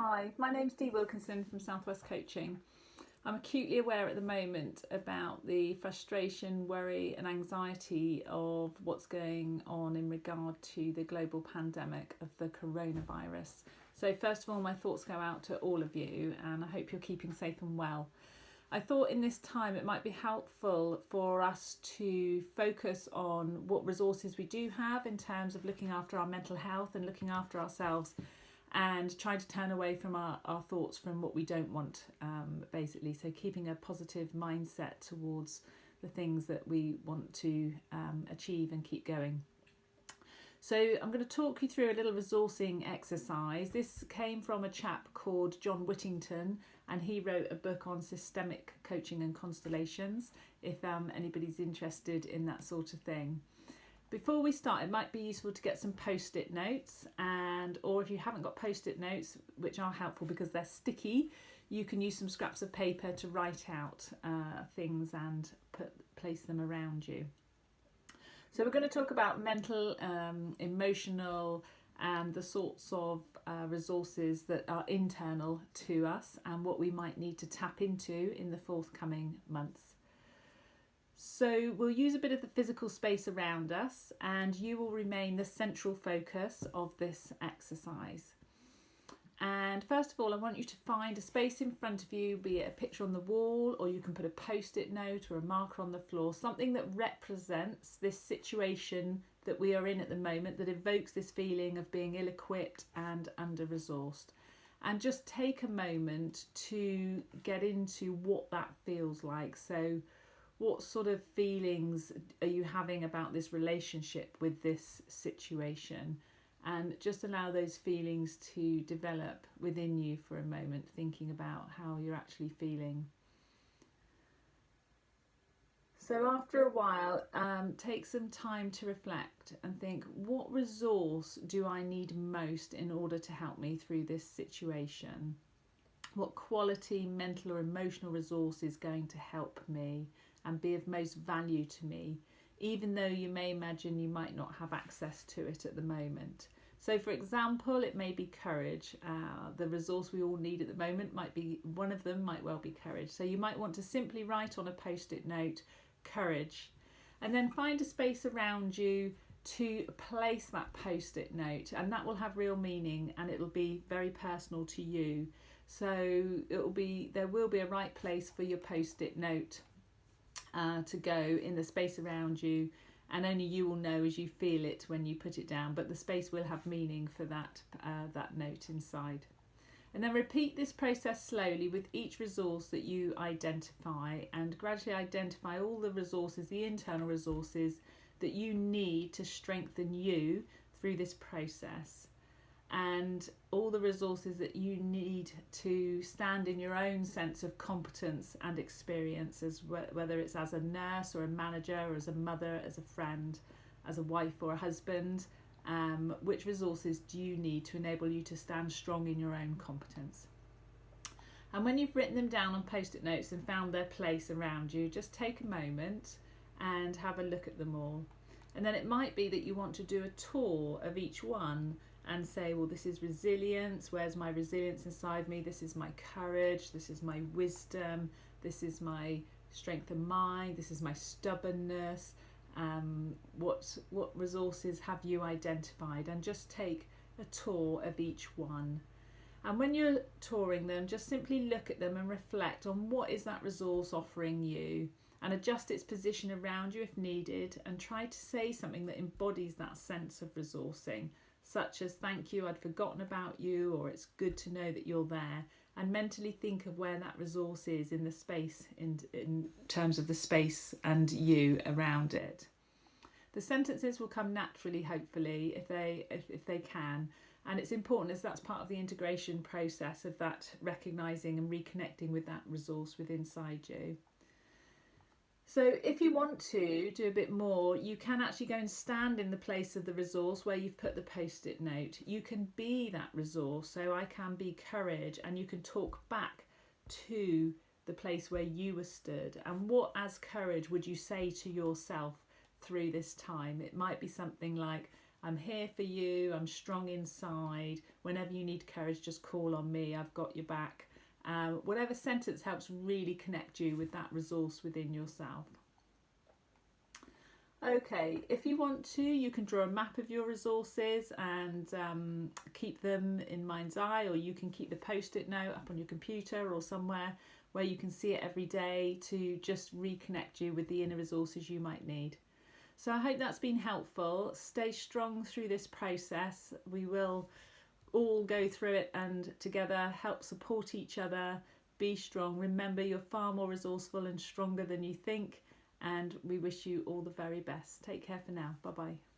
Hi, my name's Dee Wilkinson from Southwest Coaching. I'm acutely aware at the moment about the frustration, worry and anxiety of what's going on in regard to the global pandemic of the coronavirus. So first of all, my thoughts go out to all of you and I hope you're keeping safe and well. I thought in this time it might be helpful for us to focus on what resources we do have in terms of looking after our mental health and looking after ourselves, and trying to turn away from our thoughts from what we don't want, basically. So keeping a positive mindset towards the things that we want to achieve and keep going. So I'm going to talk you through a little resourcing exercise. This came from a chap called John Wilkinson, and he wrote a book on systemic coaching and constellations, if anybody's interested in that sort of thing. Before we start, it might be useful to get some post-it notes, or if you haven't got post-it notes, which are helpful because they're sticky, you can use some scraps of paper to write out things and place them around you. So we're going to talk about mental, emotional and the sorts of resources that are internal to us and what we might need to tap into in the forthcoming months. So we'll use a bit of the physical space around us, and you will remain the central focus of this exercise. And first of all, I want you to find a space in front of you, be it a picture on the wall, or you can put a post-it note or a marker on the floor, something that represents this situation that we are in at the moment, that evokes this feeling of being ill-equipped and under-resourced. And just take a moment to get into what that feels like. So what sort of feelings are you having about this relationship with this situation? And just allow those feelings to develop within you for a moment, thinking about how you're actually feeling. So after a while, take some time to reflect and think, what resource do I need most in order to help me through this situation? What quality mental or emotional resource is going to help me and be of most value to me, even though you may imagine you might not have access to it at the moment. So for example, it may be courage. The resource we all need at the moment might be, one of them might well be courage. So you might want to simply write on a post-it note, courage, and then find a space around you to place that post-it note, and that will have real meaning and it'll be very personal to you. So there will be a right place for your post-it note to go in the space around you, and only you will know as you feel it when you put it down, but the space will have meaning for that note inside. And then repeat this process slowly with each resource that you identify, and gradually identify all the resources, the internal resources that you need to strengthen you through this process, and all the resources that you need to stand in your own sense of competence and experience, as whether it's as a nurse or a manager or as a mother, as a friend, as a wife or a husband. Which resources do you need to enable you to stand strong in your own competence? And when you've written them down on post-it notes and found their place around you, just take a moment and have a look at them all. And then it might be that you want to do a tour of each one and say, well, this is resilience. Where's my resilience inside me? This is my courage. This is my wisdom. This is my strength of mind. This is my stubbornness. What resources have you identified? And just take a tour of each one. And when you're touring them, just simply look at them and reflect on what is that resource offering you, and adjust its position around you if needed, and try to say something that embodies that sense of resourcing, such as thank you, I'd forgotten about you, or it's good to know that you're there, and mentally think of where that resource is in the space, in terms of the space and you around it. The sentences will come naturally, hopefully, if they can, and it's important as that's part of the integration process of that recognising and reconnecting with that resource within inside you. So if you want to do a bit more, you can actually go and stand in the place of the resource where you've put the post-it note. You can be that resource. So I can be courage, and you can talk back to the place where you were stood. And what as courage would you say to yourself through this time? It might be something like, I'm here for you. I'm strong inside. Whenever you need courage, just call on me. I've got your back. Whatever sentence helps really connect you with that resource within yourself. Okay, if you want to, you can draw a map of your resources and keep them in mind's eye, or you can keep the post-it note up on your computer or somewhere where you can see it every day to just reconnect you with the inner resources you might need. So I hope that's been helpful. Stay strong through this process. We will all go through it and together help support each other. Be strong. Remember, you're far more resourceful and stronger than you think. And we wish you all the very best. Take care for now. Bye bye.